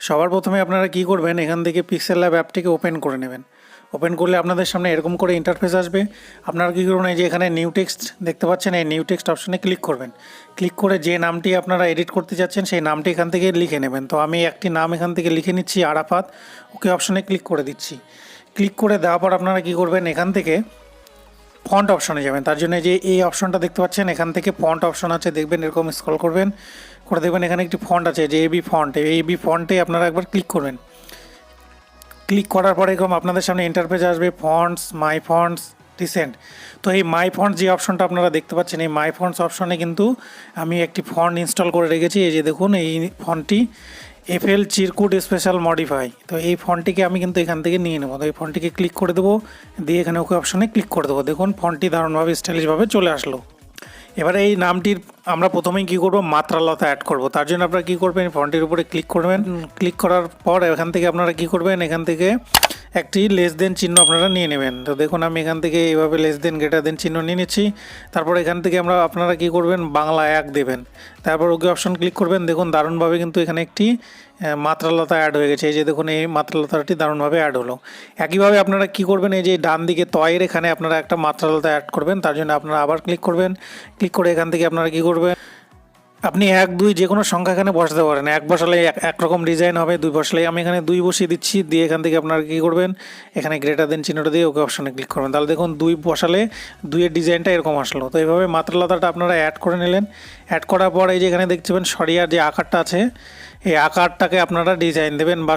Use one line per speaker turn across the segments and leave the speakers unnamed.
সবার প্রথমে আপনারা কি করবেন, এখান থেকে পিক্সেল ল্যাব অ্যাপটিকে ওপেন করে নেবেন। ওপেন করলে আপনাদের সামনে এরকম করে ইন্টারফেস আসবে। আপনারা কী করবেন, এই যে এখানে নিউ টেক্সট দেখতে পাচ্ছেন, এই নিউ টেক্সট অপশানে ক্লিক করবেন। ক্লিক করে যে নামটি আপনারা এডিট করতে যাচ্ছেন সেই নামটি এখান থেকে লিখে নেবেন। তো আমি একটি নাম এখান থেকে লিখে নিচ্ছি, আরাফাত। ওকে অপশানে ক্লিক করে দিচ্ছি। ক্লিক করে দেওয়ার পর আপনারা কী করবেন, এখান থেকে ফন্ট অপশনে যাবেন। তার জন্য যে এই অপশনটা দেখতে পাচ্ছেন, এখান থেকে ফন্ট অপশন আছে, দেখবেন এরকম স্ক্রল করবেন, করে দেখবেন এখানে একটি ফন্ট আছে যে এবি ফন্ট। এই এবি ফন্টে আপনারা একবার ক্লিক করবেন। ক্লিক করার পরে এরকম আপনাদের সামনে ইন্টারফেস আসবে, ফন্টস, মাই ফন্টস, রিসেন্ট। তো এই মাই ফন্টস যে অপশনটা আপনারা দেখতে পাচ্ছেন, এই মাই ফন্টস অপশনে কিন্তু আমি একটি ফন্ট ইনস্টল করে রেখেছি। এই যে দেখুন, এই ফন্টটি এফএল চিরকুট স্পেশাল মডিফাই। তো এই ফন্টটিকে আমি কিন্তু এখান থেকে নিয়ে নেবো। তো এই ফন্টটিকে ক্লিক করে দেবো, দিয়ে এখানে ওকে অপশনে ক্লিক করে দেবো। দেখুন ফন্টটি দারুণভাবে স্টাইলিশভাবে চলে আসলো। এবারে এই নামটির আমরা প্রথমেই কী করবো, মাত্রালতা অ্যাড করব। তার জন্য আপনারা কী করবেন, ফন্টের উপরে ক্লিক করবেন। ক্লিক করার পর এখান থেকে আপনারা কী করবেন, এখান থেকে একটি লেস দেন চিহ্ন আপনারা নিয়ে নেবেন। তো দেখুন আমি এখান থেকে এইভাবে লেস দেন গ্রেটার দেন চিহ্ন নিয়ে নিচ্ছি। তারপর এখান থেকে আপনারা কী করবেন, বাংলা 1 দেবেন। তারপর ওকে অপশন ক্লিক করবেন। দেখুন দারুণভাবে কিন্তু এখানে একটি মাত্রালতা অ্যাড হয়ে গেছে। এই যে দেখুন, এই মাত্রালতাটি দারুণভাবে অ্যাড হলো। একইভাবে আপনারা কী করবেন, এই যে ডান দিকে তয়ের এখানে আপনারা একটা মাত্রালতা অ্যাড করবেন। তার জন্য আপনারা আবার ক্লিক করবেন। ক্লিক করে এখান থেকে আপনারা কী করবেন, আপনি 1, 2 যে কোনো সংখ্যা এখানে বসাতে পারেন। 1 বসালে একরকম ডিজাইন হবে, 2 বসালে আমি এখানে 2 বসিয়ে দিচ্ছি। দিয়ে এখান থেকে আপনারা কী করবেন, এখানে গ্রেটার দেন চিহ্নটা দিয়ে ওকে অপশনে ক্লিক করবেন। তাহলে দেখুন 2 বসালে 2 এর ডিজাইনটা এরকম আসলো। তো এইভাবে মাত্রালতাটা আপনারা অ্যাড করে নিলেন। অ্যাড করার পর এই যে এখানে দেখছেন সরিয়ার যে আকারটা আছে, এই আকারটাকে আপনারা ডিজাইন দেবেন, বা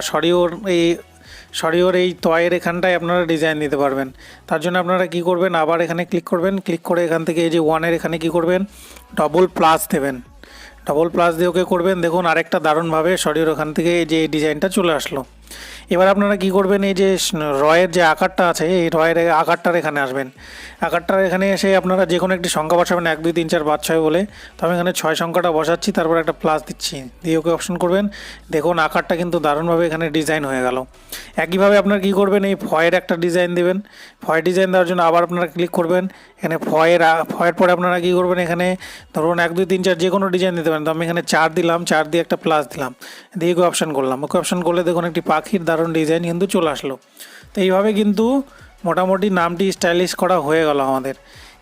সরিওর এই তয়ের এখানটায় আপনারা ডিজাইন দিতে পারবেন। তার জন্য আপনারা কী করবেন, আবার এখানে ক্লিক করবেন। ক্লিক করে এখান থেকে এই যে 1 এখানে কী করবেন, ডবল প্লাস দেবেন। ডবল প্লাস দিয়ে ওকে করবেন। দেখুন আরেকটা দারুণভাবে শরীর ওখান থেকে এই যে এই ডিজাইনটা চলে আসলো। এবার আপনারা কি করবেন, এই যে রয়ের যে আকারটা আছে, এই রয়ের আকারটার এখানে আসবেন। আকারটার এখানে এসে আপনারা যে কোনো একটি সংখ্যা বসাবেন, 1, 2, 3, 4, 5, 6 বলে। তো আমি এখানে 6 সংখ্যাটা বসাচ্ছি, তারপর একটা প্লাস দিচ্ছি, দিয়ে ওকে অপশন করবেন। দেখুন আকারটা কিন্তু দারুণভাবে এখানে ডিজাইন হয়ে গেল। একইভাবে আপনারা কী করবেন, এই ফয়ের একটা ডিজাইন দেবেন। ফয়ের ডিজাইন দেওয়ার জন্য আবার আপনারা ক্লিক করবেন। এখানে ফয়ের পরে আপনারা কী করবেন, এখানে ধরুন 1, 2, 3, 4 যে কোনো ডিজাইন দিতে পারেন। তো আমি এখানে 4 দিলাম, 4 দিয়ে একটা প্লাস দিলাম, দিয়ে ওকে অপশন করলাম। ওকে অপশন করলে দেখুন একটি পাখির দারুণ ডিজাইন কিন্তু চলে আসলো। তো এইভাবে কিন্তু মোটামুটি নামটি স্টাইলিশ করা হয়ে গেল আমাদের।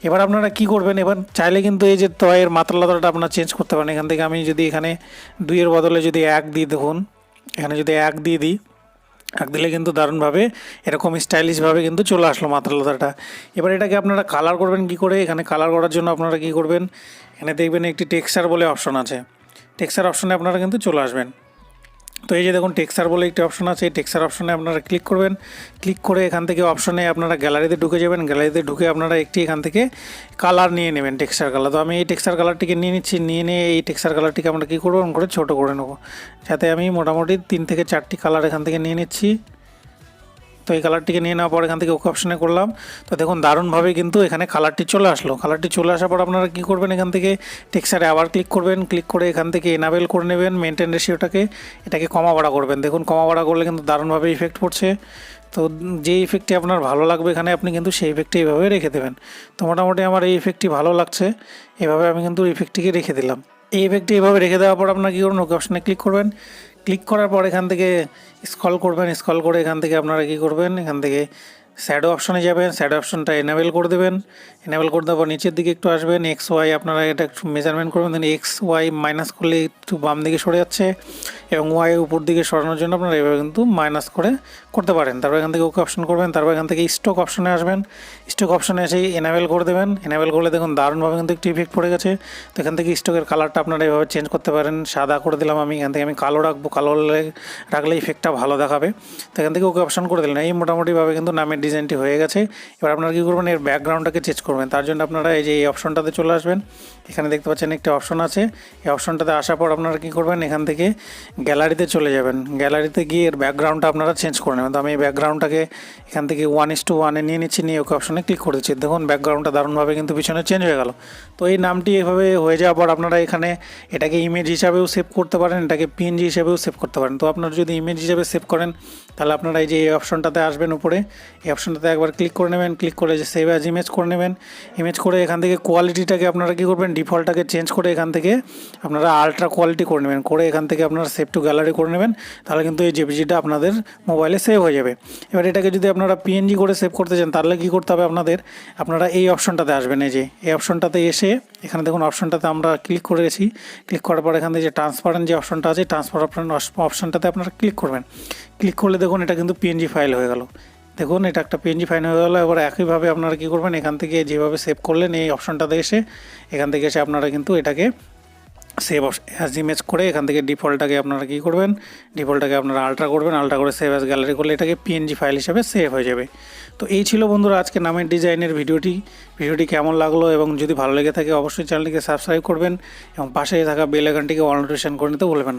এবার আপনারা কি করবেন, এবার চাইলে কিন্তু এই যে তয়ের মাত্রালতাটা আপনারা চেঞ্জ করতে পারেন। এখান থেকে আমি যদি এখানে 2 এর বদলে যদি 1 দিই, দেখুন এখানে যদি 1 দিয়ে দিই, 1 দিলে কিন্তু দারুণভাবে এরকম স্টাইলিশভাবে কিন্তু চলে আসলো মাত্রালতাটা। এবার এটাকে আপনারা কালার করবেন কি করে, এখানে কালার করার জন্য আপনারা কি করবেন, এখানে দেখবেন একটি টেক্সচার বলে অপশন আছে। টেক্সচার অপশনে আপনারা কিন্তু চলে আসবেন। তো এই যে দেখুন টেক্সচার বলে একটি অপশন আছে, এই টেক্সচার অপশনে আপনারা ক্লিক করবেন। ক্লিক করে এখান থেকে অপশনে আপনারা গ্যালারিতে ঢুকে যাবেন। গ্যালারিতে ঢুকে আপনারা একটি এখান থেকে কালার নিয়ে নেবেন, টেক্সচার কালার। তো আমি এই টেক্সচার কালারটিকে নিয়ে নিচ্ছি। নিয়ে এই টেক্সচার কালারটিকে আমরা কী করবো, করে ছোটো করে নেবো, যাতে আমি মোটামুটি 3 থেকে 4টি কালার এখান থেকে নিয়ে নিচ্ছি। তো এই কালারটিকে নিয়ে নেওয়ার পর এখান থেকে ওকে অপশনে করলাম। তো দেখুন দারুণভাবে কিন্তু এখানে কালারটি চলে আসলো। কালারটি চলে আসার পর আপনারা কী করবেন, এখান থেকে টেক্সচারে আবার ক্লিক করবেন। ক্লিক করে এখান থেকে এনাবেল করে নেবেন মেনটেন রেশিওটাকে, এটাকে কমা বাড়া করবেন। দেখুন কমা বাড়া করলে কিন্তু দারুণভাবে ইফেক্ট পড়ছে। তো যে ইফেক্টটি আপনার ভালো লাগবে এখানে আপনি কিন্তু সেই ইফেক্টটি এইভাবে রেখে দেবেন। তো মোটামুটি আমার এই ইফেক্টটি ভালো লাগছে, এভাবে আমি কিন্তু ইফেক্টটিকে রেখে দিলাম। এই ইফেক্টটি এভাবে রেখে দেওয়ার পর আপনারা কী করবেন, ওকে অপশনে ক্লিক করবেন। ক্লিক করার পর এখান থেকে স্ক্রল করবেন। স্ক্রল করে এখান থেকে আপনারা কী করবেন, এখান থেকে শ্যাডো অপশনে যাবেন। শ্যাডো অপশনটা এনেবেল করে দেবেন। এনেবেল করে দেওয়ার পর নিচের দিকে একটু আসবেন। XY আপনারা এটা একটু মেজারমেন্ট করবেন। দেন XY মাইনাস করলে একটু বাম দিকে সরে যাচ্ছে, এবং ওয়াই উপর দিকে সরানোর জন্য আপনারা এভাবে কিন্তু মাইনাস করে করতে পারেন। তারপর এখান থেকে ওকে অপশন করবেন। তারপর এখান থেকে স্টক অপশনে আসবেন। স্টক অপশনে এসে এনেবেল করে দেবেন। এনেবেল করলে দেখুন দারুণভাবে কিন্তু একটু ইফেক্ট পড়ে গেছে। তো এখান থেকে স্টকের কালারটা আপনারা এভাবে চেঞ্জ করতে পারেন। সাদা করে দিলাম আমি, এখান থেকে আমি কালো রাখবো, কালো রাখলে ইফেক্টটা ভালো দেখাবে। তো এখান থেকে ওকে অপশন করে দিলেন। এই মোটামুটিভাবে কিন্তু নামের ডিজাইনটি হয়ে গেছে। এবার আপনারা কী করবেন, এর ব্যাকগ্রাউন্ডটাকে চেঞ্জ করবেন। তার জন্য আপনারা এই যে এই অপশনটাতে চলে আসবেন। এখানে দেখতে পাচ্ছেন একটা অপশন আছে। এই অপশনটাতে আসার পর আপনারা কী করবেন, এখান থেকে গ্যালারিতে চলে যাবেন। গ্যালারিতে গিয়ে এর ব্যাকগ্রাউন্ডটা আপনারা চেঞ্জ করে নেবেন। তো আমি এই ব্যাকগ্রাউন্ডটাকে এখান থেকে 1:1 নিয়ে নিচ্ছি, নিয়ে ওকে অপশনে ক্লিক করে দিচ্ছি। দেখুন ব্যাকগ্রাউন্ডটা দারুণভাবে কিন্তু পিছনে চেঞ্জ হয়ে গেল। তো এই নামটি এভাবে হয়ে যাওয়ার পর আপনারা এখানে এটাকে ইমেজ হিসাবেও সেভ করতে পারেন, এটাকে পিএনজি হিসাবেও সেভ করতে পারেন। তো আপনারা যদি ইমেজ হিসাবে সেভ করেন, তাহলে আপনারা এই যে এই অপশনটাতে আসবেন উপরে। এই অপশনটাতে একবার ক্লিক করে নেবেন, ক্লিক করে যে সেভ অ্যাজ ইমেজ করে নেবেন। ইমেজ করে এখান থেকে কোয়ালিটিটাকে আপনারা কী করবেন, ডিফল্টটাকে চেঞ্জ করে এখান থেকে আপনারা আলট্রা কোয়ালিটি করে নেবেন, করে এখান থেকে আপনারা সেভ টু গ্যালারি করে নেবেন। তাহলে কিন্তু এই জেপিজিটা আপনাদের মোবাইলে সেভ হয়ে যাবে। এবার এটাকে যদি আপনারা পিএনজি করে সেভ করতে চান তাহলে কী করতে হবে আপনারা এই অপশনটাতে আসবেন। এই অপশনটাতে এসে এখানে দেখুন অপশনটাতে আমরা ক্লিক করে গেছি। ক্লিক করার পর এখান থেকে যে ট্রান্সপারেন্ট যে অপশনটা আছে, ট্রান্সফার অপশনটাতে আপনারা ক্লিক করবেন। ক্লিক করলে দেখুন এটা কিন্তু পিএনজি ফাইল হয়ে গেল। দেখুন এটা একটা পিএনজি ফাইল হয়ে গেলো। এবার একইভাবে আপনারা কী করবেন, এখান থেকে যেভাবে সেভ করলেন এই অপশনটাতে এসে এখান থেকে এসে আপনারা কিন্তু এটাকে সেভ অ্যাজ ইমেজ করে এখান থেকে ডিফল্টটাকে আপনারা কী করবেন, ডিফল্টটাকে আপনারা আলট্রা করবেন, আলট্রা করে সেভ অ্যাজ গ্যালারি করলে এটাকে পিএনজি ফাইল হিসেবে সেভ হয়ে যাবে। তো এই ছিল বন্ধুরা আজকে নামের ডিজাইনের ভিডিওটি কেমন লাগলো, এবং যদি ভালো লেগে থাকে অবশ্যই চ্যানেলটিকে সাবস্ক্রাইব করবেন এবং পাশে থাকা বেল আইকনটিকে অল নোটিফিকেশন করে নিতে ভুলবেন না।